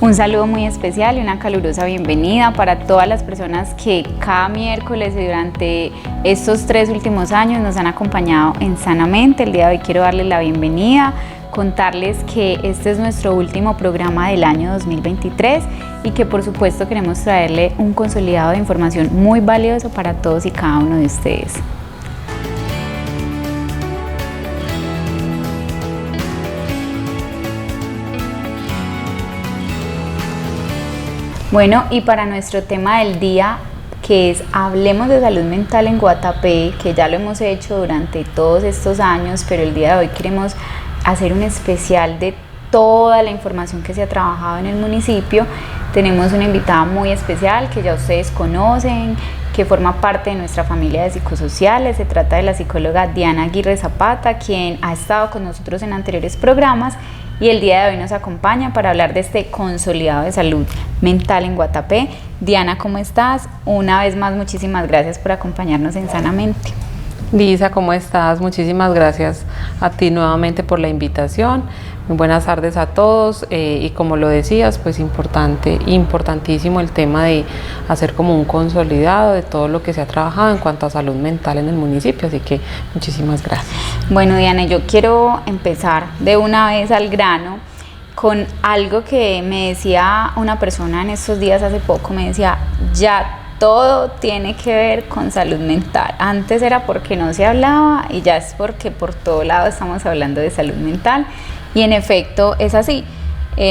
Un saludo muy especial y una calurosa bienvenida para todas las personas que cada miércoles y durante estos 3 últimos años nos han acompañado en Sanamente. El día de hoy quiero darles la bienvenida, contarles que este es nuestro último programa del año 2023 y que por supuesto queremos traerle un consolidado de información muy valioso para todos y cada uno de ustedes. Bueno, y para nuestro tema del día, que es Hablemos de Salud Mental en Guatapé, que ya lo hemos hecho durante todos estos años, pero el día de hoy queremos hacer un especial de toda la información que se ha trabajado en el municipio. Tenemos una invitada muy especial que ya ustedes conocen, que forma parte de nuestra familia de psicosociales. Se trata de la psicóloga Diana Aguirre Zapata, quien ha estado con nosotros en anteriores programas y el día de hoy nos acompaña para hablar de este consolidado de salud mental en Guatapé. Diana, ¿cómo estás? Una vez más, muchísimas gracias por acompañarnos en Sanamente. Lisa, ¿cómo estás? Muchísimas gracias a ti nuevamente por la invitación. Muy buenas tardes a todos y como lo decías, pues importantísimo el tema de hacer como un consolidado de todo lo que se ha trabajado en cuanto a salud mental en el municipio, así que muchísimas gracias. Bueno, Diana, yo quiero empezar de una vez al grano con algo que me decía una persona en estos días hace poco. Me decía, ya todo tiene que ver con salud mental. Antes era porque no se hablaba y ya es porque por todo lado estamos hablando de salud mental. Y en efecto es así.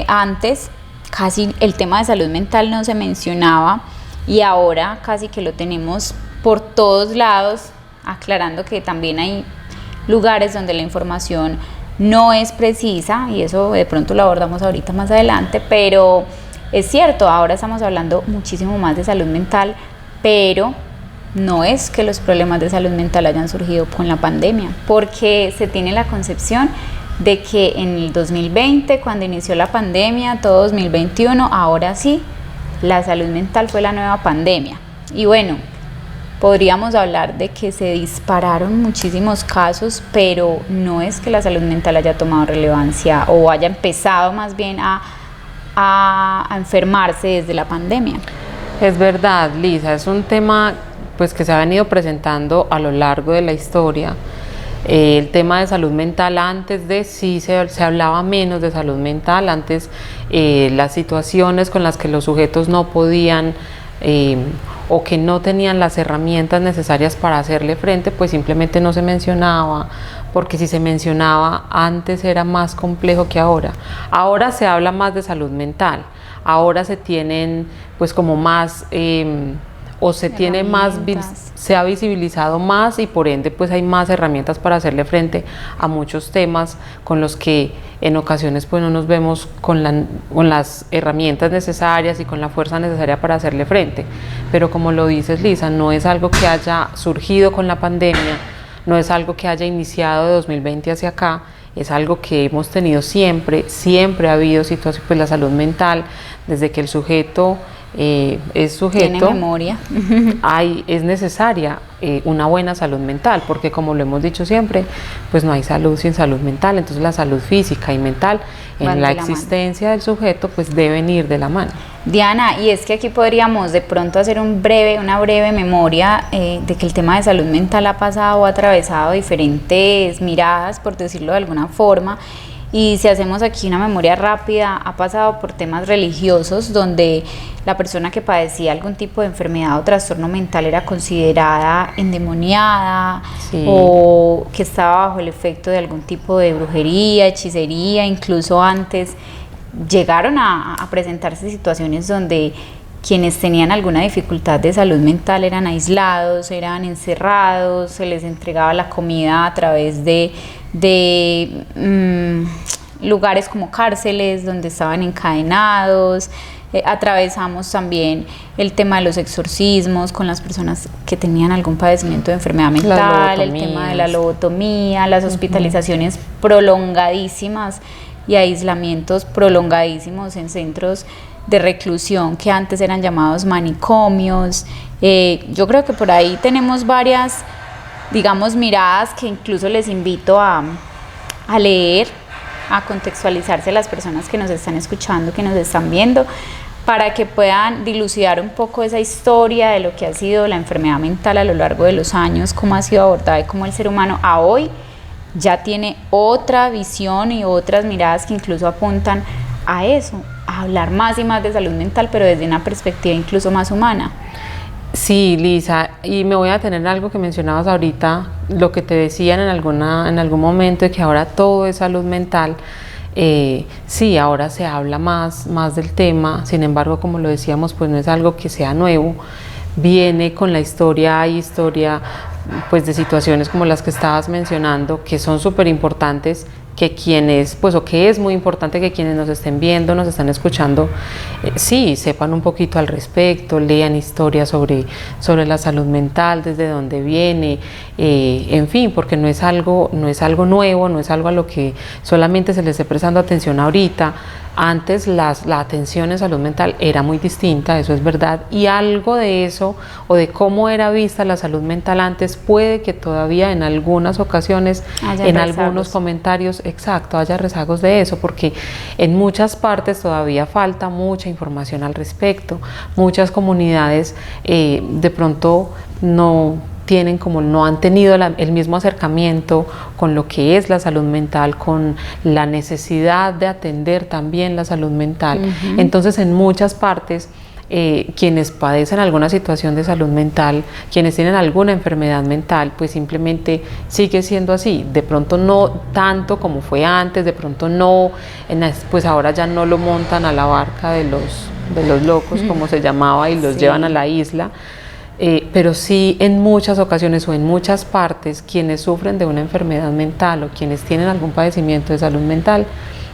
Antes casi el tema de salud mental no se mencionaba y ahora casi que lo tenemos por todos lados, aclarando que también hay lugares donde la información no es precisa y eso de pronto lo abordamos ahorita más adelante, pero es cierto, ahora estamos hablando muchísimo más de salud mental, pero no es que los problemas de salud mental hayan surgido con la pandemia, porque se tiene la concepción de que en el 2020, cuando inició la pandemia, todo 2021, ahora sí, la salud mental fue la nueva pandemia. Y bueno, podríamos hablar de que se dispararon muchísimos casos, pero no es que la salud mental haya tomado relevancia o haya empezado más bien a enfermarse desde la pandemia. Es verdad, Lisa, es un tema pues que se ha venido presentando a lo largo de la historia. El tema de salud mental antes de sí se hablaba menos de salud mental, antes las situaciones con las que los sujetos no podían o que no tenían las herramientas necesarias para hacerle frente, pues simplemente no se mencionaba, porque si se mencionaba antes era más complejo que ahora. Ahora se habla más de salud mental, ahora se tienen pues como más se ha visibilizado más y por ende pues hay más herramientas para hacerle frente a muchos temas con los que en ocasiones pues no nos vemos con las herramientas necesarias y con la fuerza necesaria para hacerle frente. Pero como lo dices, Lisa, no es algo que haya surgido con la pandemia, no es algo que haya iniciado de 2020 hacia acá, es algo que hemos tenido siempre ha habido situaciones, pues la salud mental, desde que el sujeto es sujeto, tiene memoria, es necesaria una buena salud mental, porque como lo hemos dicho siempre, pues no hay salud sin salud mental, entonces la salud física y mental en la existencia del sujeto pues deben ir de la mano. Diana, y es que aquí podríamos de pronto hacer una breve memoria de que el tema de salud mental ha pasado o atravesado diferentes miradas, por decirlo de alguna forma. Y si hacemos aquí una memoria rápida, ha pasado por temas religiosos donde la persona que padecía algún tipo de enfermedad o trastorno mental era considerada endemoniada, sí, o que estaba bajo el efecto de algún tipo de brujería, hechicería. Incluso antes llegaron a presentarse situaciones donde quienes tenían alguna dificultad de salud mental eran aislados, eran encerrados, se les entregaba la comida a través de lugares como cárceles donde estaban encadenados. Atravesamos también el tema de los exorcismos con las personas que tenían algún padecimiento de enfermedad mental, el tema de la lobotomía, las hospitalizaciones prolongadísimas y aislamientos prolongadísimos en centros de reclusión que antes eran llamados manicomios. Yo creo que por ahí tenemos varias, digamos, miradas que incluso les invito a leer a contextualizarse las personas que nos están escuchando, que nos están viendo, para que puedan dilucidar un poco esa historia de lo que ha sido la enfermedad mental a lo largo de los años, cómo ha sido abordada y cómo el ser humano a hoy ya tiene otra visión y otras miradas que incluso apuntan a eso, a hablar más y más de salud mental, pero desde una perspectiva incluso más humana. Sí, Lisa, y me voy a tener algo que mencionabas ahorita, lo que te decían en algún momento de que ahora todo es salud mental. Sí, ahora se habla más del tema, sin embargo, como lo decíamos, pues no es algo que sea nuevo, viene con la historia, hay historia pues de situaciones como las que estabas mencionando, que son súper importantes, que quienes, pues o que es muy importante que quienes nos estén viendo, nos están escuchando, sí, sepan un poquito al respecto, lean historias sobre la salud mental, desde dónde viene, en fin, porque no es algo nuevo, no es algo a lo que solamente se le esté prestando atención ahorita. Antes la atención en salud mental era muy distinta, eso es verdad, y algo de eso o de cómo era vista la salud mental antes puede que todavía en algunas ocasiones, en algunos comentarios, exacto, haya rezagos de eso, porque en muchas partes todavía falta mucha información al respecto. Muchas comunidades de pronto no han tenido el mismo acercamiento con lo que es la salud mental, con la necesidad de atender también la salud mental. Entonces, en muchas partes, quienes padecen alguna situación de salud mental, quienes tienen alguna enfermedad mental, pues simplemente sigue siendo así. De pronto no tanto como fue antes, de pronto no, pues ahora ya no lo montan a la barca de los locos, como se llamaba, y los llevan a la isla. Pero sí, en muchas ocasiones o en muchas partes, quienes sufren de una enfermedad mental o quienes tienen algún padecimiento de salud mental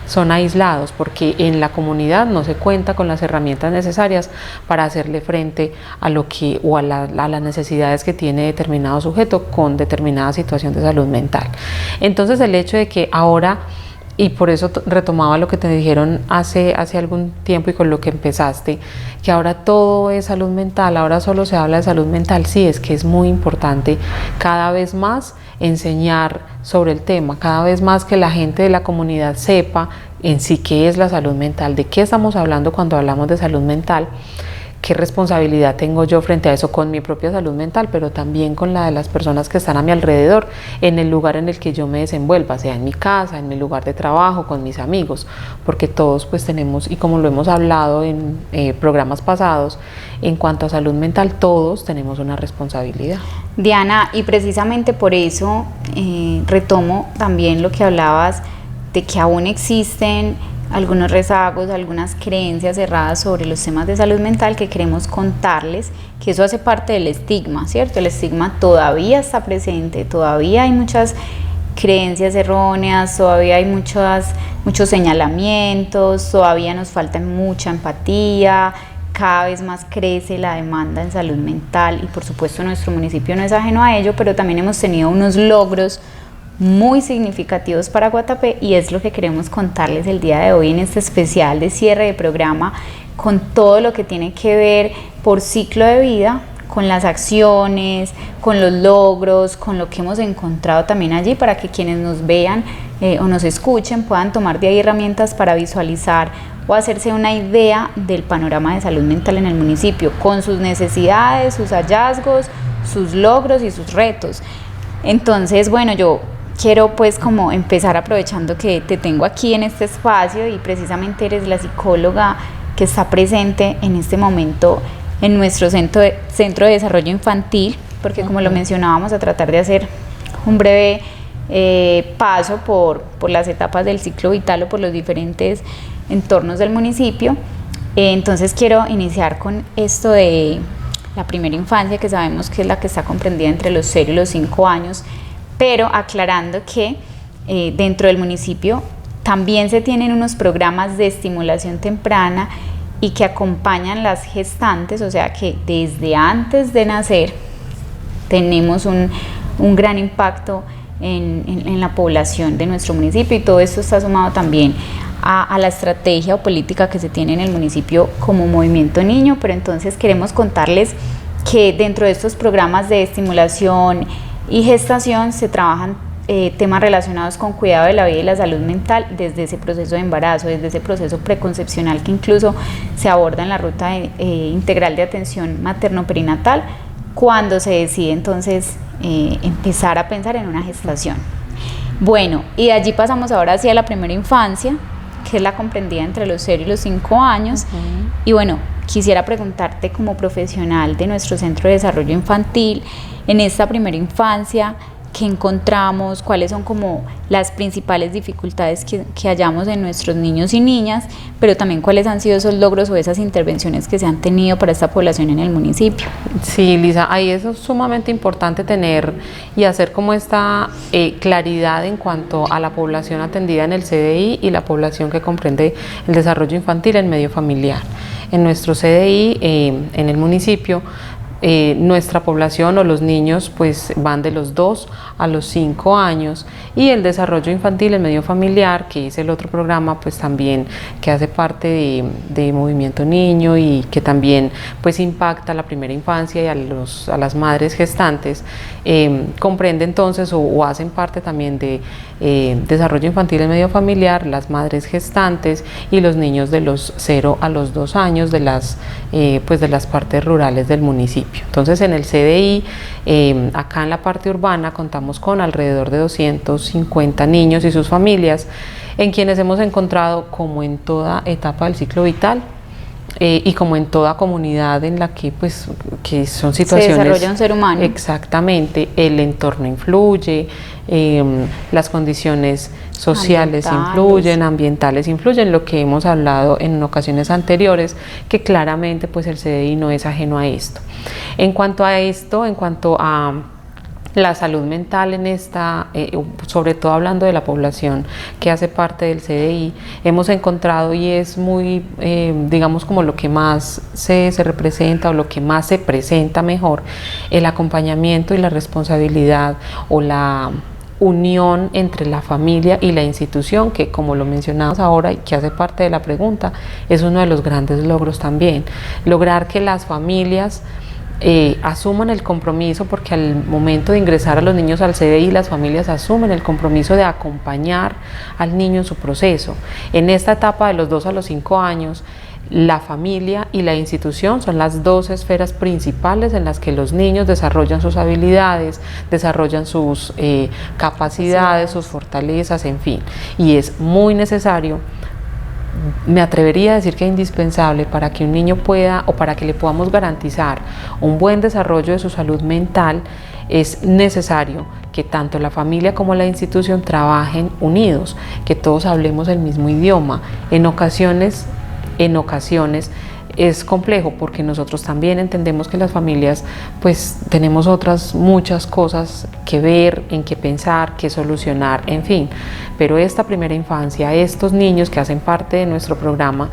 son aislados, porque en la comunidad no se cuenta con las herramientas necesarias para hacerle frente a lo que o a las necesidades que tiene determinado sujeto con determinada situación de salud mental. Entonces, el hecho de que ahora, y por eso retomaba lo que te dijeron hace algún tiempo y con lo que empezaste, que ahora todo es salud mental, ahora solo se habla de salud mental. Sí, es que es muy importante cada vez más enseñar sobre el tema, cada vez más que la gente de la comunidad sepa en sí qué es la salud mental, de qué estamos hablando cuando hablamos de salud mental. ¿Qué responsabilidad tengo yo frente a eso con mi propia salud mental, pero también con la de las personas que están a mi alrededor, en el lugar en el que yo me desenvuelva, sea en mi casa, en mi lugar de trabajo, con mis amigos? Porque todos pues tenemos, y como lo hemos hablado en programas pasados, en cuanto a salud mental, todos tenemos una responsabilidad. Diana, y precisamente por eso retomo también lo que hablabas de que aún existen algunos rezagos, algunas creencias erradas sobre los temas de salud mental que queremos contarles, que eso hace parte del estigma, ¿cierto? El estigma todavía está presente, todavía hay muchas creencias erróneas, todavía hay muchos señalamientos, todavía nos falta mucha empatía, cada vez más crece la demanda en salud mental y por supuesto nuestro municipio no es ajeno a ello, pero también hemos tenido unos logros muy significativos para Guatapé y es lo que queremos contarles el día de hoy en este especial de cierre de programa, con todo lo que tiene que ver por ciclo de vida, con las acciones, con los logros, con lo que hemos encontrado también allí, para que quienes nos vean o nos escuchen puedan tomar de ahí herramientas para visualizar o hacerse una idea del panorama de salud mental en el municipio, con sus necesidades, sus hallazgos, sus logros y sus retos. Entonces, bueno, yo quiero pues como empezar aprovechando que te tengo aquí en este espacio y precisamente eres la psicóloga que está presente en este momento en nuestro centro de desarrollo infantil, porque como lo mencionábamos, a tratar de hacer un breve paso por las etapas del ciclo vital o por los diferentes entornos del municipio. Entonces quiero iniciar con esto de la primera infancia, que sabemos que es la que está comprendida entre los 0 y los 5 años, pero aclarando que dentro del municipio también se tienen unos programas de estimulación temprana y que acompañan las gestantes, o sea que desde antes de nacer tenemos un gran impacto en la población de nuestro municipio, y todo esto está sumado también a la estrategia o política que se tiene en el municipio como Movimiento Niño. Pero entonces queremos contarles que dentro de estos programas de estimulación y gestación se trabajan temas relacionados con cuidado de la vida y la salud mental desde ese proceso de embarazo, desde ese proceso preconcepcional que incluso se aborda en la ruta integral de atención materno-perinatal, cuando se decide entonces empezar a pensar en una gestación. Bueno, y de allí pasamos ahora hacia la primera infancia, que es la comprendida entre los 0 y los 5 años. Y bueno, quisiera preguntarte como profesional de nuestro Centro de Desarrollo Infantil, en esta primera infancia, ¿qué encontramos? ¿Cuáles son como las principales dificultades que hallamos en nuestros niños y niñas? Pero también, ¿cuáles han sido esos logros o esas intervenciones que se han tenido para esta población en el municipio? Sí, Lisa, ahí eso es sumamente importante tener y hacer como esta claridad en cuanto a la población atendida en el CDI y la población que comprende el desarrollo infantil en medio familiar. En nuestro CDI, en el municipio, nuestra población o los niños pues van de los 2 a los 5 años, y el desarrollo infantil en medio familiar, que es el otro programa pues también que hace parte de Movimiento Niño y que también pues impacta a la primera infancia y a las madres gestantes, comprende entonces o hacen parte también de desarrollo infantil en medio familiar, las madres gestantes y los niños de los 0 a los 2 años de las partes rurales del municipio. Entonces en el CDI, acá en la parte urbana, contamos con alrededor de 250 niños y sus familias, en quienes hemos encontrado, como en toda etapa del ciclo vital, y como en toda comunidad en la que son situaciones, se desarrolla un ser humano. Exactamente, el entorno influye, las condiciones sociales influyen, ambientales influyen, lo que hemos hablado en ocasiones anteriores, que claramente pues el CDI no es ajeno a esto. En cuanto a la salud mental en esta, sobre todo hablando de la población que hace parte del CDI, hemos encontrado, y es muy, digamos, como lo que más se representa o lo que más se presenta mejor, el acompañamiento y la responsabilidad o la unión entre la familia y la institución, que como lo mencionamos ahora y que hace parte de la pregunta, es uno de los grandes logros también, lograr que las familias asuman el compromiso, porque al momento de ingresar a los niños al CDI, las familias asumen el compromiso de acompañar al niño en su proceso. En esta etapa de los 2 a los 5 años, la familia y la institución son las dos esferas principales en las que los niños desarrollan sus habilidades, desarrollan sus capacidades, sus fortalezas, en fin. Y es muy necesario, me atrevería a decir que es indispensable, para que un niño pueda, o para que le podamos garantizar un buen desarrollo de su salud mental, es necesario que tanto la familia como la institución trabajen unidos, que todos hablemos el mismo idioma. En ocasiones es complejo, porque nosotros también entendemos que las familias pues tenemos otras muchas cosas que ver, en qué pensar, qué solucionar, en fin, pero esta primera infancia, estos niños que hacen parte de nuestro programa,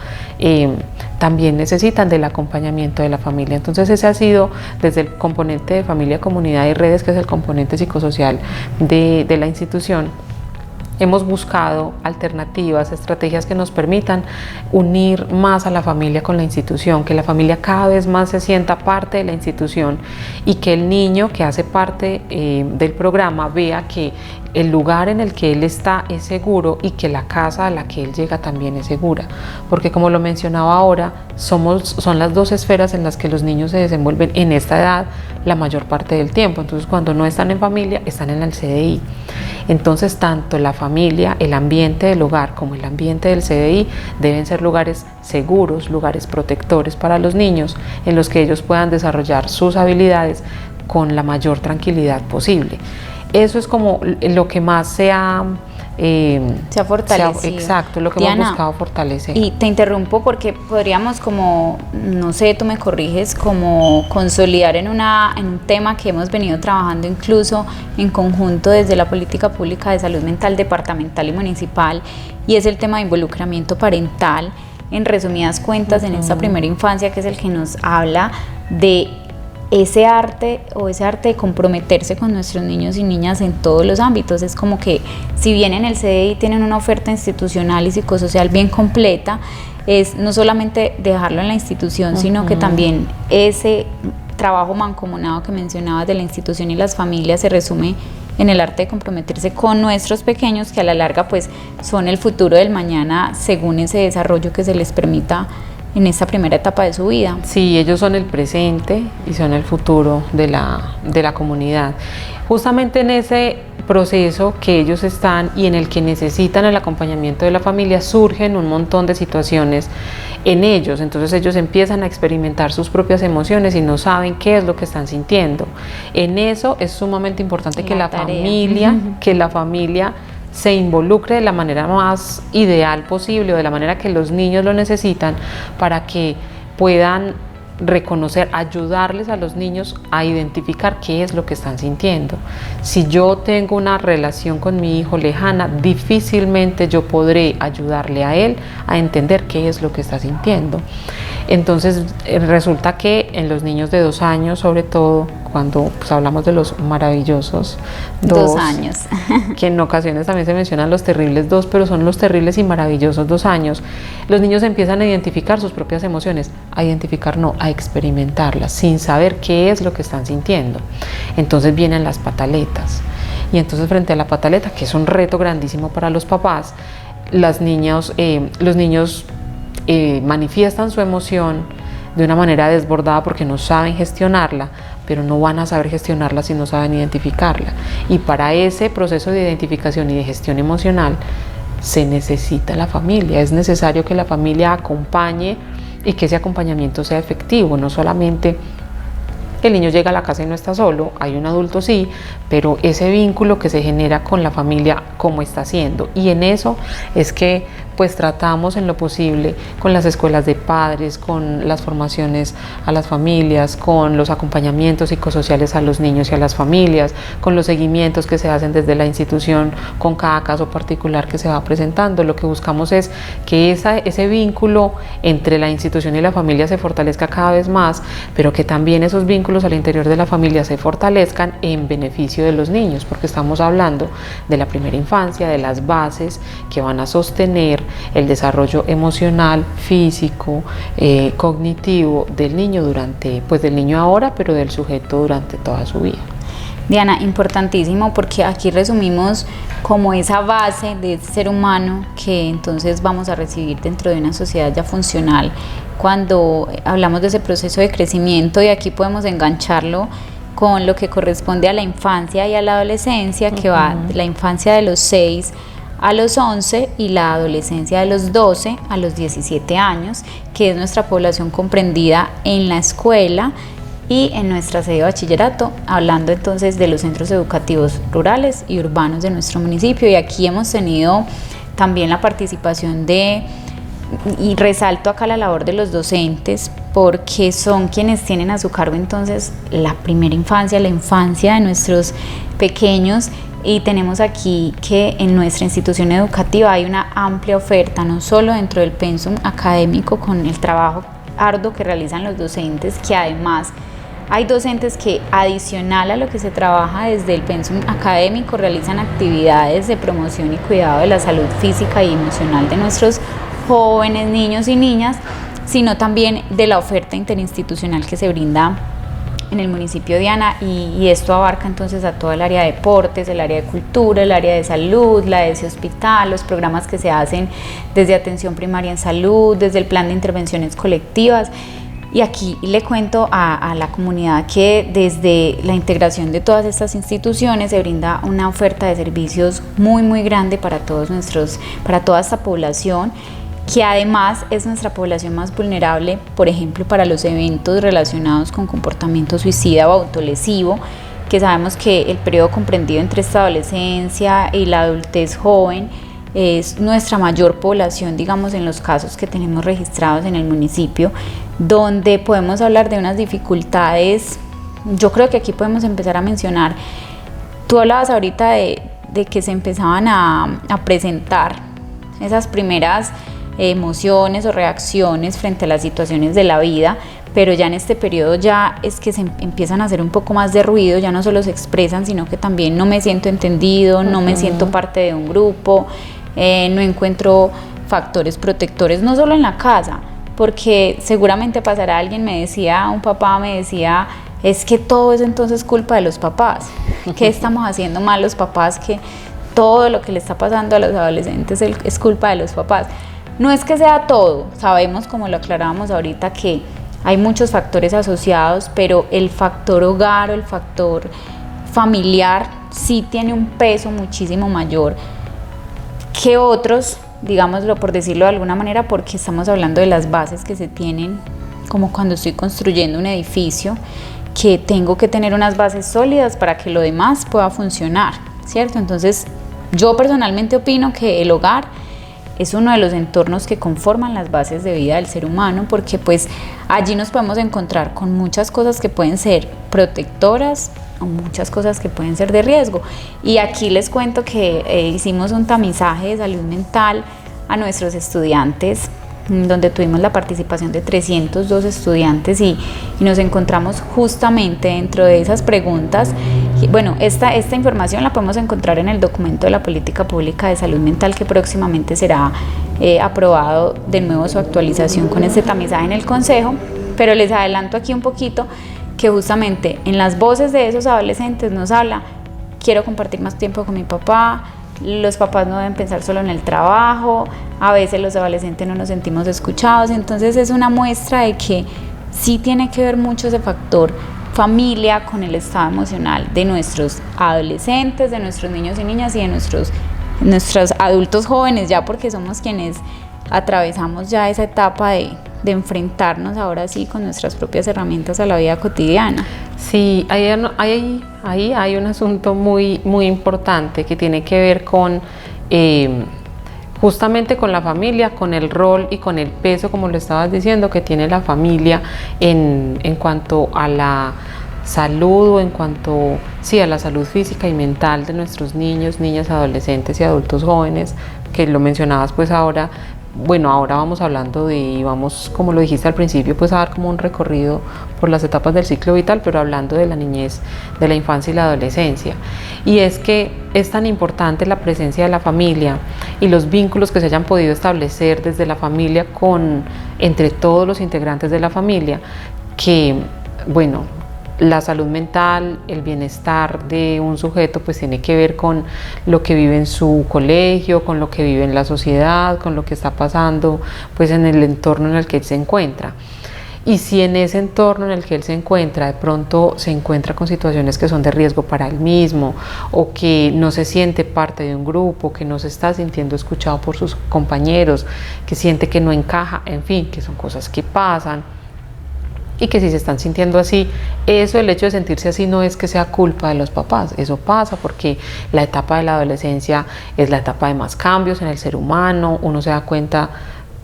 también necesitan del acompañamiento de la familia. Entonces ese ha sido, desde el componente de familia, comunidad y redes, que es el componente psicosocial de la institución, hemos buscado alternativas, estrategias que nos permitan unir más a la familia con la institución, que la familia cada vez más se sienta parte de la institución, y que el niño que hace parte del programa vea que el lugar en el que él está es seguro, y que la casa a la que él llega también es segura, porque como lo mencionaba ahora, son las dos esferas en las que los niños se desenvuelven en esta edad la mayor parte del tiempo. Entonces, cuando no están en familia, están en el CDI. Entonces, tanto la familia, el ambiente del hogar como el ambiente del CDI deben ser lugares seguros, lugares protectores para los niños, en los que ellos puedan desarrollar sus habilidades con la mayor tranquilidad posible. Eso es como lo que más se ha fortalecido. Exacto, lo que Diana, hemos buscado fortalecer. Y te interrumpo porque podríamos, como, no sé, tú me corriges, como consolidar en un tema que hemos venido trabajando incluso en conjunto desde la política pública de salud mental departamental y municipal, y es el tema de involucramiento parental. En resumidas cuentas, en esta primera infancia, que es el que nos habla de ese arte de comprometerse con nuestros niños y niñas en todos los ámbitos. Es como que, si bien en el CDI tienen una oferta institucional y psicosocial bien completa, es no solamente dejarlo en la institución, sino que también ese trabajo mancomunado que mencionabas de la institución y las familias se resume en el arte de comprometerse con nuestros pequeños, que a la larga pues son el futuro del mañana según ese desarrollo que se les permita en esta primera etapa de su vida. Sí, ellos son el presente y son el futuro de la comunidad. Justamente en ese proceso que ellos están y en el que necesitan el acompañamiento de la familia, surgen un montón de situaciones en ellos. Entonces ellos empiezan a experimentar sus propias emociones y no saben qué es lo que están sintiendo. En eso es sumamente importante que la familia se involucre de la manera más ideal posible o de la manera que los niños lo necesitan para que puedan reconocer, ayudarles a los niños a identificar qué es lo que están sintiendo. Si yo tengo una relación con mi hijo lejana, difícilmente yo podré ayudarle a él a entender qué es lo que está sintiendo. Entonces resulta que en los niños de 2 años, sobre todo cuando pues, hablamos de los maravillosos 2 años, que en ocasiones también se mencionan los terribles 2, pero son los terribles y maravillosos 2 años, los niños empiezan a identificar sus propias emociones, a experimentarlas, sin saber qué es lo que están sintiendo. Entonces vienen las pataletas, y entonces frente a la pataleta, que es un reto grandísimo para los papás, los niños manifiestan su emoción de una manera desbordada porque no saben gestionarla, pero no van a saber gestionarla si no saben identificarla. Y para ese proceso de identificación y de gestión emocional se necesita la familia, es necesario que la familia acompañe y que ese acompañamiento sea efectivo, no solamente el niño llega a la casa y no está solo, hay un adulto sí, pero ese vínculo que se genera con la familia, ¿cómo está siendo? Y en eso es que pues tratamos en lo posible con las escuelas de padres, con las formaciones a las familias, con los acompañamientos psicosociales a los niños y a las familias, con los seguimientos que se hacen desde la institución con cada caso particular que se va presentando. Lo que buscamos es que ese vínculo entre la institución y la familia se fortalezca cada vez más, pero que también esos vínculos al interior de la familia se fortalezcan en beneficio de los niños, porque estamos hablando de la primera infancia, de las bases que van a sostener el desarrollo emocional, físico, cognitivo del niño del niño ahora, pero del sujeto durante toda su vida. Diana, importantísimo, porque aquí resumimos como esa base de ese ser humano que entonces vamos a recibir dentro de una sociedad ya funcional cuando hablamos de ese proceso de crecimiento, y aquí podemos engancharlo con lo que corresponde a la infancia y a la adolescencia, que va de la infancia de los 6 a los 11 y la adolescencia de los 12 a los 17 años, que es nuestra población comprendida en la escuela y en nuestra sede de bachillerato, hablando entonces de los centros educativos rurales y urbanos de nuestro municipio. Y aquí hemos tenido también la participación y resalto acá la labor de los docentes, porque son quienes tienen a su cargo entonces la primera infancia, la infancia de nuestros pequeños. Y tenemos aquí que en nuestra institución educativa hay una amplia oferta, no solo dentro del pensum académico con el trabajo arduo que realizan los docentes, que además hay docentes que adicional a lo que se trabaja desde el pensum académico realizan actividades de promoción y cuidado de la salud física y emocional de nuestros jóvenes, niños y niñas, sino también de la oferta interinstitucional que se brinda en el municipio de Diana, y esto abarca entonces a todo el área de deportes, el área de cultura, el área de salud, la de ese hospital, los programas que se hacen desde atención primaria en salud, desde el plan de intervenciones colectivas. Y aquí le cuento a la comunidad que desde la integración de todas estas instituciones se brinda una oferta de servicios muy grande para toda esta población, que además es nuestra población más vulnerable, por ejemplo, para los eventos relacionados con comportamiento suicida o autolesivo, que sabemos que el periodo comprendido entre esta adolescencia y la adultez joven es nuestra mayor población, digamos, en los casos que tenemos registrados en el municipio, donde podemos hablar de unas dificultades. Yo creo que aquí podemos empezar a mencionar, tú hablabas ahorita de que se empezaban a presentar esas primeras emociones o reacciones frente a las situaciones de la vida, pero ya en este periodo ya es que se empiezan a hacer un poco más de ruido, ya no solo se expresan, sino que también no me siento entendido, no me siento parte de un grupo, no encuentro factores protectores, no solo en la casa, porque seguramente pasará, un papá me decía, es que todo es entonces culpa de los papás. ¿Qué estamos haciendo mal los papás? Que todo lo que le está pasando a los adolescentes es culpa de los papás. No es que sea todo, sabemos, como lo aclarábamos ahorita, que hay muchos factores asociados, pero el factor hogar o el factor familiar sí tiene un peso muchísimo mayor que otros, digámoslo por decirlo de alguna manera, porque estamos hablando de las bases que se tienen, como cuando estoy construyendo un edificio, que tengo que tener unas bases sólidas para que lo demás pueda funcionar, ¿cierto? Entonces, yo personalmente opino que el hogar es uno de los entornos que conforman las bases de vida del ser humano, porque pues allí nos podemos encontrar con muchas cosas que pueden ser protectoras o muchas cosas que pueden ser de riesgo. Y aquí les cuento que hicimos un tamizaje de salud mental a nuestros estudiantes, donde tuvimos la participación de 302 estudiantes y nos encontramos justamente dentro de esas preguntas. Bueno, esta información la podemos encontrar en el documento de la Política Pública de Salud Mental, que próximamente será aprobado de nuevo su actualización con este tamizaje en el Consejo, pero les adelanto aquí un poquito que justamente en las voces de esos adolescentes nos habla: quiero compartir más tiempo con mi papá, los papás no deben pensar solo en el trabajo, a veces los adolescentes no nos sentimos escuchados. Entonces es una muestra de que sí tiene que ver mucho ese factor familia con el estado emocional de nuestros adolescentes, de nuestros niños y niñas y de nuestros adultos jóvenes, ya porque somos quienes atravesamos ya esa etapa de enfrentarnos ahora sí con nuestras propias herramientas a la vida cotidiana. Sí, ahí hay un asunto muy, muy importante que tiene que ver con justamente con la familia, con el rol y con el peso, como lo estabas diciendo, que tiene la familia en cuanto a la salud o en cuanto, sí, a la salud física y mental de nuestros niños, niñas, adolescentes y adultos jóvenes, que lo mencionabas pues ahora. Bueno, ahora vamos hablando y vamos, como lo dijiste al principio, pues a dar como un recorrido por las etapas del ciclo vital, pero hablando de la niñez, de la infancia y la adolescencia. Y es que es tan importante la presencia de la familia y los vínculos que se hayan podido establecer desde la familia entre todos los integrantes de la familia, que, bueno, la salud mental, el bienestar de un sujeto pues tiene que ver con lo que vive en su colegio, con lo que vive en la sociedad, con lo que está pasando pues en el entorno en el que él se encuentra. Y si en ese entorno en el que él se encuentra de pronto se encuentra con situaciones que son de riesgo para él mismo, o que no se siente parte de un grupo, que no se está sintiendo escuchado por sus compañeros, que siente que no encaja, en fin, que son cosas que pasan, y que si se están sintiendo así, el hecho de sentirse así no es que sea culpa de los papás, eso pasa porque la etapa de la adolescencia es la etapa de más cambios en el ser humano, uno se da cuenta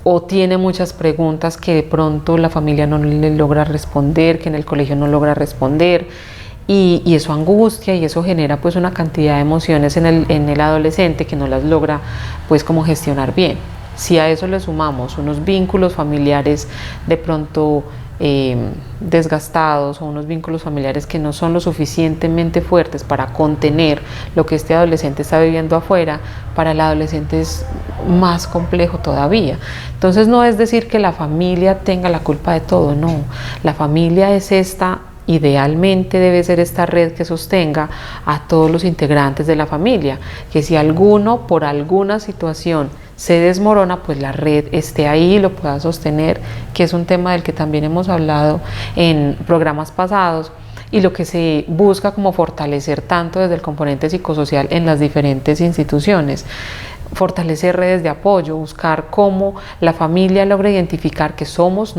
o tiene muchas preguntas que de pronto la familia no le logra responder, que en el colegio no logra responder, y eso angustia y eso genera pues una cantidad de emociones en el adolescente que no las logra pues como gestionar bien. Si a eso le sumamos unos vínculos familiares de pronto desgastados o unos vínculos familiares que no son lo suficientemente fuertes para contener lo que este adolescente está viviendo afuera, para el adolescente es más complejo todavía. Entonces no es decir que la familia tenga la culpa de todo, no. La familia es idealmente debe ser esta red que sostenga a todos los integrantes de la familia, que si alguno por alguna situación se desmorona, pues la red esté ahí y lo pueda sostener, que es un tema del que también hemos hablado en programas pasados, y lo que se busca como fortalecer tanto desde el componente psicosocial en las diferentes instituciones. Fortalecer redes de apoyo, buscar cómo la familia logra identificar que somos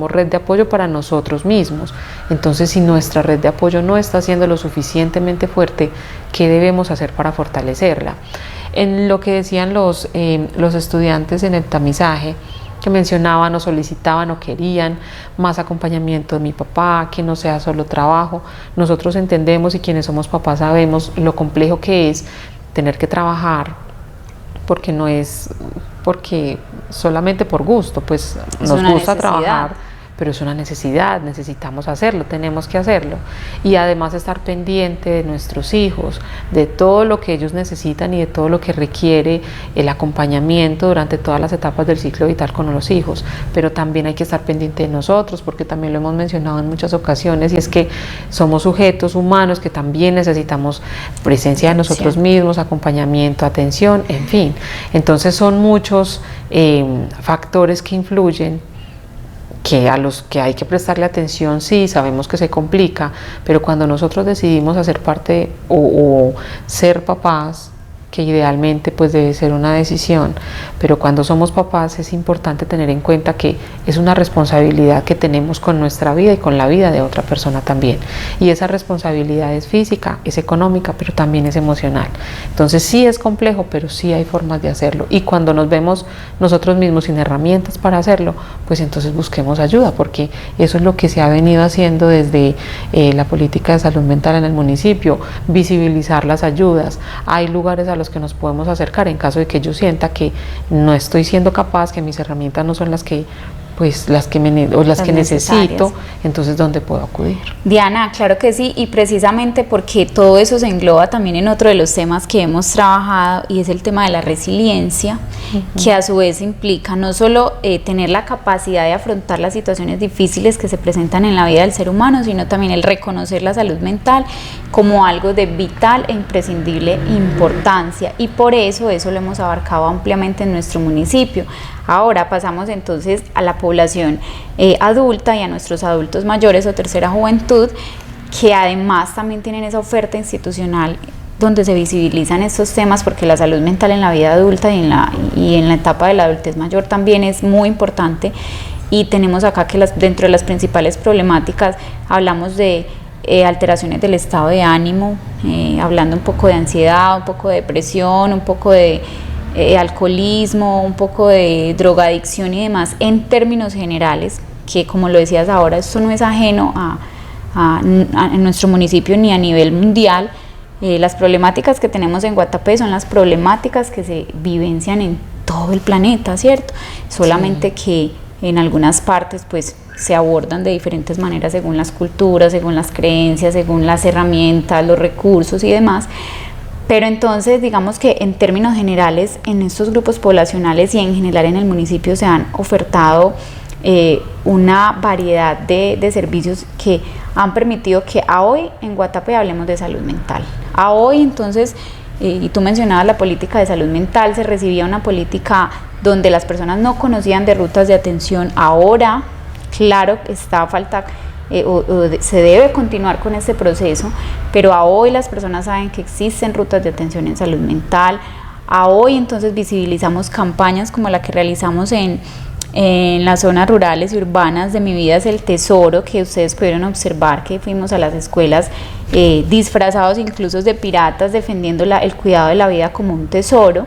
red de apoyo para nosotros mismos. Entonces, si nuestra red de apoyo no está siendo lo suficientemente fuerte, ¿qué debemos hacer para fortalecerla? En lo que decían los estudiantes en el tamizaje, que mencionaban o solicitaban o querían más acompañamiento de mi papá, que no sea solo trabajo. Nosotros entendemos, y quienes somos papás sabemos lo complejo que es tener que trabajar, porque no es porque solamente por gusto, pues nos gusta trabajar, pero es una necesidad, necesitamos hacerlo, tenemos que hacerlo. Y además estar pendiente de nuestros hijos, de todo lo que ellos necesitan y de todo lo que requiere el acompañamiento durante todas las etapas del ciclo vital con los hijos. Pero también hay que estar pendiente de nosotros, porque también lo hemos mencionado en muchas ocasiones, y es que somos sujetos humanos que también necesitamos presencia de nosotros mismos, acompañamiento, atención, en fin. Entonces son muchos factores que influyen, que a los que hay que prestarle atención. Sí, sabemos que se complica, pero cuando nosotros decidimos hacer parte o ser papás, que idealmente pues debe ser una decisión, pero cuando somos papás es importante tener en cuenta que es una responsabilidad que tenemos con nuestra vida y con la vida de otra persona también, y esa responsabilidad es física, es económica, pero también es emocional. Entonces sí es complejo, pero sí hay formas de hacerlo, y cuando nos vemos nosotros mismos sin herramientas para hacerlo, pues entonces busquemos ayuda, porque eso es lo que se ha venido haciendo desde la política de salud mental en el municipio, visibilizar las ayudas. Hay lugares a los que nos podemos acercar en caso de que yo sienta que no estoy siendo capaz, que mis herramientas no son las que necesito, entonces ¿dónde puedo acudir? Diana, claro que sí, y precisamente porque todo eso se engloba también en otro de los temas que hemos trabajado, y es el tema de la resiliencia, que a su vez implica no solo tener la capacidad de afrontar las situaciones difíciles que se presentan en la vida del ser humano, sino también el reconocer la salud mental como algo de vital e imprescindible importancia, y por eso lo hemos abarcado ampliamente en nuestro municipio. Ahora pasamos entonces a la población adulta y a nuestros adultos mayores o tercera juventud, que además también tienen esa oferta institucional donde se visibilizan estos temas, porque la salud mental en la vida adulta y en la etapa de la adultez mayor también es muy importante. Y tenemos acá que dentro de las principales problemáticas hablamos de alteraciones del estado de ánimo, hablando un poco de ansiedad, un poco de depresión, un poco de alcoholismo, un poco de drogadicción y demás, en términos generales, que como lo decías ahora, esto no es ajeno a nuestro municipio ni a nivel mundial. Las problemáticas que tenemos en Guatapé son las problemáticas que se vivencian en todo el planeta, ¿cierto? Solamente que en algunas partes pues se abordan de diferentes maneras según las culturas, según las creencias, según las herramientas, los recursos y demás. Pero entonces digamos que en términos generales en estos grupos poblacionales y en general en el municipio se han ofertado una variedad de servicios que han permitido que a hoy en Guatapé hablemos de salud mental. A hoy entonces, y tú mencionabas la política de salud mental, se recibía una política donde las personas no conocían de rutas de atención. Ahora, claro, está falta se debe continuar con este proceso, pero a hoy las personas saben que existen rutas de atención en salud mental. A hoy entonces visibilizamos campañas como la que realizamos en las zonas rurales y urbanas de Mi Vida es el Tesoro, que ustedes pudieron observar que fuimos a las escuelas disfrazados incluso de piratas, defendiendo el cuidado de la vida como un tesoro.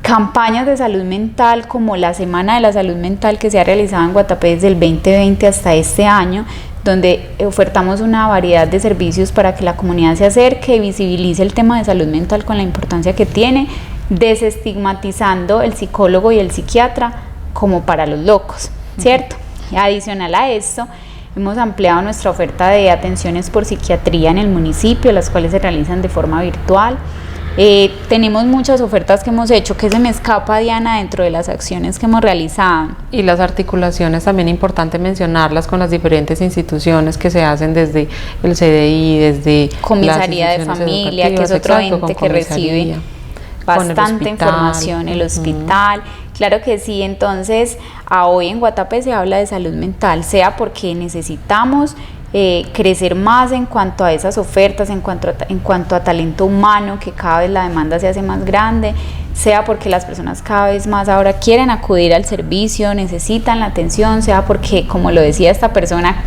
Campañas de salud mental como la Semana de la Salud Mental, que se ha realizado en Guatapé desde el 2020 hasta este año, donde ofertamos una variedad de servicios para que la comunidad se acerque y visibilice el tema de salud mental con la importancia que tiene, desestigmatizando el psicólogo y el psiquiatra como para los locos, ¿cierto? Y adicional a esto, hemos ampliado nuestra oferta de atenciones por psiquiatría en el municipio, las cuales se realizan de forma virtual. Tenemos muchas ofertas que hemos hecho. ¿Qué se me escapa, Diana, dentro de las acciones que hemos realizado? Y las articulaciones, también importante mencionarlas con las diferentes instituciones que se hacen desde el CDI, desde Comisaría de Familia, que es otro ente que recibe bastante información, el hospital. Claro que sí. Entonces, hoy en Guatapé se habla de salud mental, sea porque necesitamos crecer más en cuanto a esas ofertas, en cuanto a talento humano, que cada vez la demanda se hace más grande, sea porque las personas cada vez más ahora quieren acudir al servicio, necesitan la atención, sea porque, como lo decía esta persona,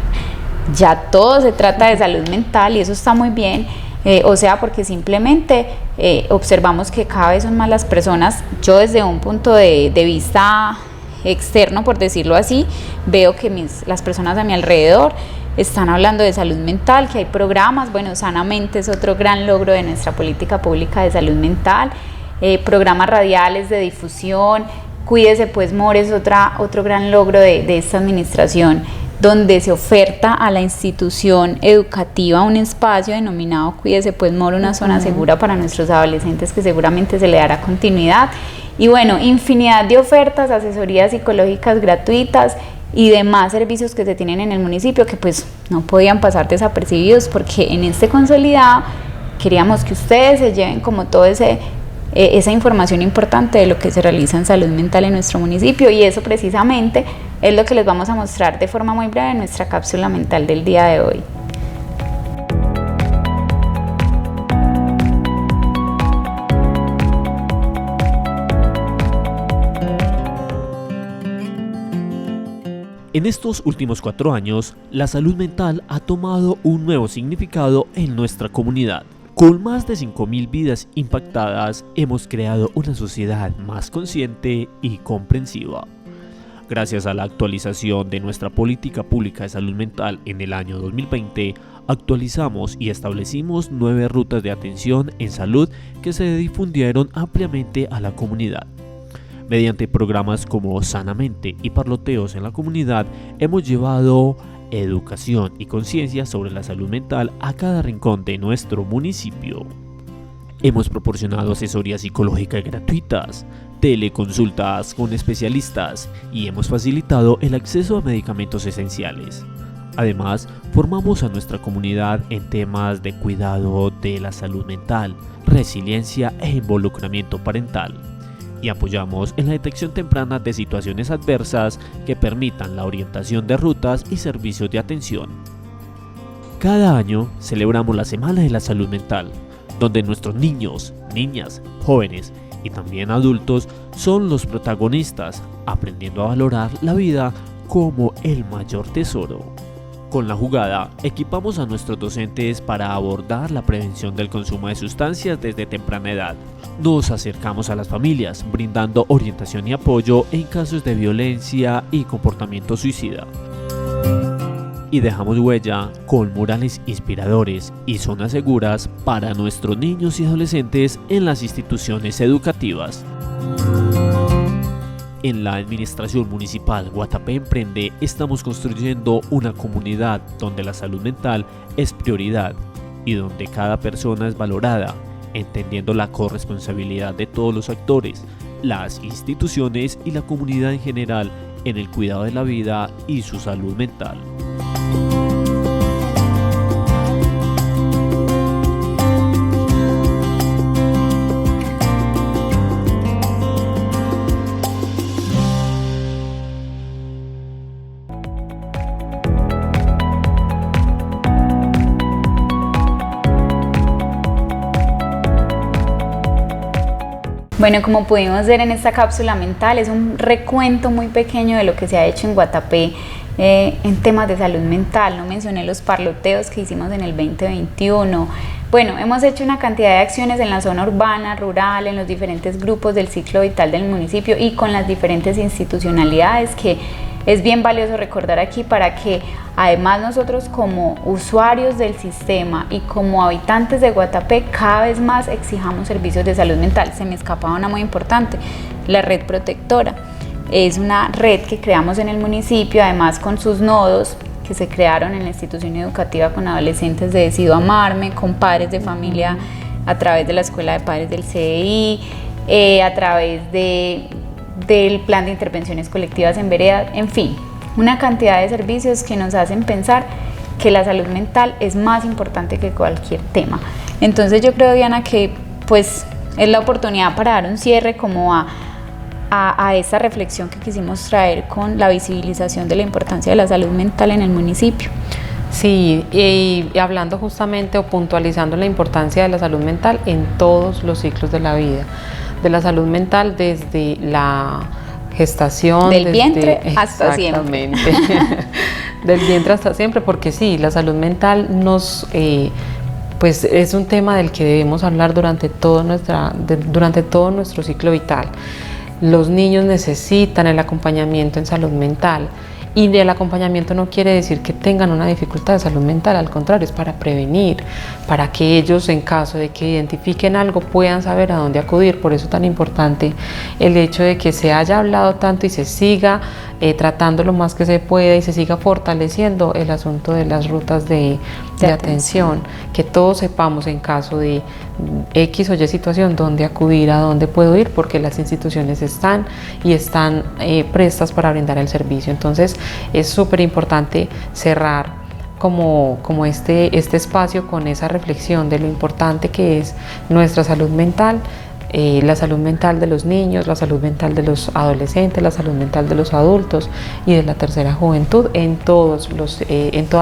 ya todo se trata de salud mental y eso está muy bien, o sea porque simplemente observamos que cada vez son más las personas. Yo desde un punto de vista externo, por decirlo así, veo que las personas a mi alrededor están hablando de salud mental, que hay programas. Bueno, Sanamente es otro gran logro de nuestra política pública de salud mental, programas radiales de difusión. Cuídese pues More es otro gran logro de esta administración donde se oferta a la institución educativa un espacio denominado Cuídese Pues Moro, una zona segura para nuestros adolescentes, que seguramente se le dará continuidad. Y bueno, infinidad de ofertas, asesorías psicológicas gratuitas y demás servicios que se tienen en el municipio, que pues no podían pasar desapercibidos, porque en este consolidado queríamos que ustedes se lleven como todo esa información importante de lo que se realiza en salud mental en nuestro municipio, y eso precisamente es lo que les vamos a mostrar de forma muy breve en nuestra cápsula mental del día de hoy. En estos últimos 4 años, la salud mental ha tomado un nuevo significado en nuestra comunidad. Con más de 5.000 vidas impactadas, hemos creado una sociedad más consciente y comprensiva. Gracias a la actualización de nuestra política pública de salud mental en el año 2020, actualizamos y establecimos 9 rutas de atención en salud que se difundieron ampliamente a la comunidad. Mediante programas como Sanamente y parloteos en la comunidad, hemos llevado educación y conciencia sobre la salud mental a cada rincón de nuestro municipio. Hemos proporcionado asesorías psicológicas gratuitas, teleconsultas con especialistas y hemos facilitado el acceso a medicamentos esenciales. Además, formamos a nuestra comunidad en temas de cuidado de la salud mental, resiliencia e involucramiento parental. Y apoyamos en la detección temprana de situaciones adversas que permitan la orientación de rutas y servicios de atención. Cada año celebramos la Semana de la Salud Mental, donde nuestros niños, niñas, jóvenes y también adultos son los protagonistas, aprendiendo a valorar la vida como el mayor tesoro. Con la jugada, equipamos a nuestros docentes para abordar la prevención del consumo de sustancias desde temprana edad. Nos acercamos a las familias, brindando orientación y apoyo en casos de violencia y comportamiento suicida. Y dejamos huella con murales inspiradores y zonas seguras para nuestros niños y adolescentes en las instituciones educativas. En la Administración Municipal Guatapé Emprende estamos construyendo una comunidad donde la salud mental es prioridad y donde cada persona es valorada, entendiendo la corresponsabilidad de todos los actores, las instituciones y la comunidad en general en el cuidado de la vida y su salud mental. Bueno, como pudimos ver en esta cápsula mental, es un recuento muy pequeño de lo que se ha hecho en Guatapé en temas de salud mental. No mencioné los parloteos que hicimos en el 2021. Bueno, hemos hecho una cantidad de acciones en la zona urbana, rural, en los diferentes grupos del ciclo vital del municipio y con las diferentes institucionalidades, que es bien valioso recordar aquí para que además nosotros como usuarios del sistema y como habitantes de Guatapé cada vez más exijamos servicios de salud mental. Se me escapaba una muy importante, la red protectora. Es una red que creamos en el municipio, además con sus nodos que se crearon en la institución educativa con adolescentes de Decido Amarme, con padres de familia a través de la Escuela de Padres del CDI, a través del Plan de Intervenciones Colectivas en Vereda, en fin, una cantidad de servicios que nos hacen pensar que la salud mental es más importante que cualquier tema. Entonces yo creo, Diana, que pues es la oportunidad para dar un cierre como a esta reflexión que quisimos traer con la visibilización de la importancia de la salud mental en el municipio. Sí, y hablando justamente o puntualizando la importancia de la salud mental en todos los ciclos de la vida, de la salud mental desde la gestación, del vientre hasta siempre. Exactamente, del vientre hasta siempre, porque sí, la salud mental pues es un tema del que debemos hablar durante todo nuestro ciclo vital. Los niños necesitan el acompañamiento en salud mental. Y el acompañamiento no quiere decir que tengan una dificultad de salud mental, al contrario, es para prevenir, para que ellos, en caso de que identifiquen algo, puedan saber a dónde acudir. Por eso es tan importante el hecho de que se haya hablado tanto y se siga tratando lo más que se pueda y se siga fortaleciendo el asunto de las rutas de atención, que todos sepamos en caso de X o Y situación dónde acudir, a dónde puedo ir, porque las instituciones están prestas para brindar el servicio. Entonces es súper importante cerrar como este espacio con esa reflexión de lo importante que es nuestra salud mental, la salud mental de los niños, la salud mental de los adolescentes, la salud mental de los adultos y de la tercera juventud en todas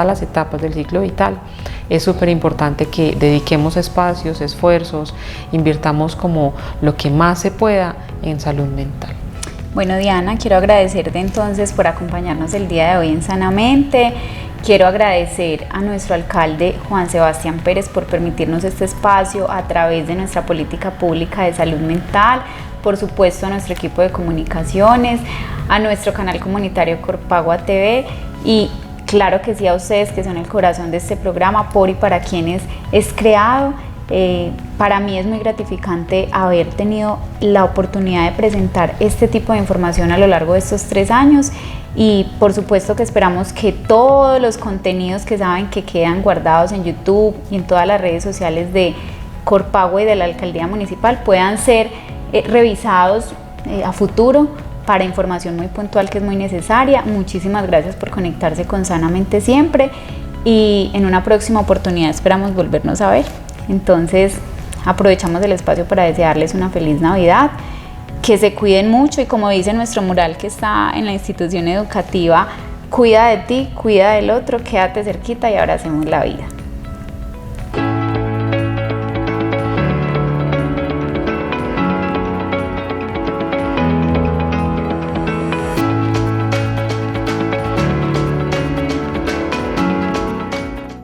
las etapas del ciclo vital. Es súper importante que dediquemos espacios, esfuerzos, invirtamos como lo que más se pueda en salud mental. Bueno, Diana, quiero agradecerte entonces por acompañarnos el día de hoy en Sanamente. Quiero agradecer a nuestro alcalde Juan Sebastián Pérez por permitirnos este espacio a través de nuestra política pública de salud mental, por supuesto a nuestro equipo de comunicaciones, a nuestro canal comunitario Corpagua TV y claro que sí a ustedes que son el corazón de este programa, por y para quienes es creado. Para mí es muy gratificante haber tenido la oportunidad de presentar este tipo de información a lo largo de estos 3 años y por supuesto que esperamos que todos los contenidos que saben que quedan guardados en YouTube y en todas las redes sociales de Corpagua y de la Alcaldía Municipal puedan ser revisados a futuro para información muy puntual que es muy necesaria. Muchísimas gracias por conectarse con Sanamente siempre y en una próxima oportunidad esperamos volvernos a ver. Entonces aprovechamos el espacio para desearles una feliz Navidad, que se cuiden mucho y como dice nuestro mural que está en la institución educativa, cuida de ti, cuida del otro, quédate cerquita y abracemos la vida.